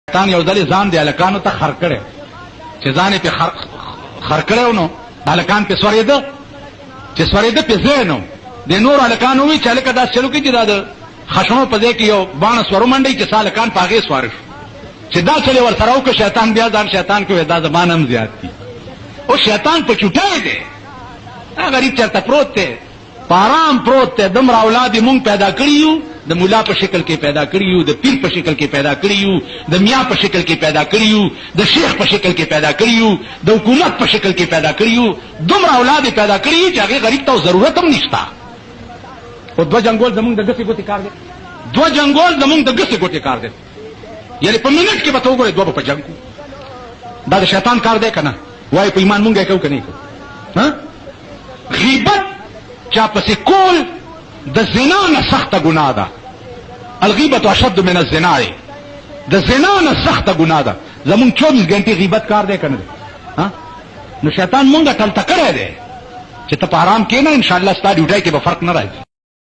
شیطان یو ځل ځان دی الکانو ته خر کړی چې ځان په خر کړو نو الکان په سورېده چې سورېده په زینو د نور الکانو وی چې الکه دا چلو کې چې دا خشنو په ځای کې یو باڼه سورو منډي چې سالکان پاغه سوار چې دا چلے ور سره او شیطان بیا ځان شیطان کوي دا زمانم زیات دي او شیطان په چټای دی هغه غریب چرته پروت دی پارام پروت دی دمر اولاد مونږ پیدا کړیو د مولا په شکل کې پیدا کړیو د پیر په شکل کې پیدا کړیو د میا په شکل کې پیدا کړیو د شیخ په شکل کې پیدا کړیو د حکومت په شکل کې پیدا کړیو دمر اولاد پیدا کړیو چې هغه غریب ته ضرورت هم نشته او دو جنگول زمونږ د ګسې ګوتې کار دی دو جنگول زمونږ د ګسې ګوتې کار دی یعنی په منټ کې به ته وګورې دوه په جنگ دا د شیطان کار دی کنه وای په ایمان مونږه کوو کنه ها غیبت چا پسې کول د زنا نه سخته ګناه ده الغیبت اشد من الزنا د زنا نه سخته ګناه ده زمون 24 غنټې غیبت کار دی کنه ها نو شیطان مونږه ټل تکړه دی چې ته په آرام کې نه ان شاء الله ستاسو ډیوټي کې به فرق نه راځي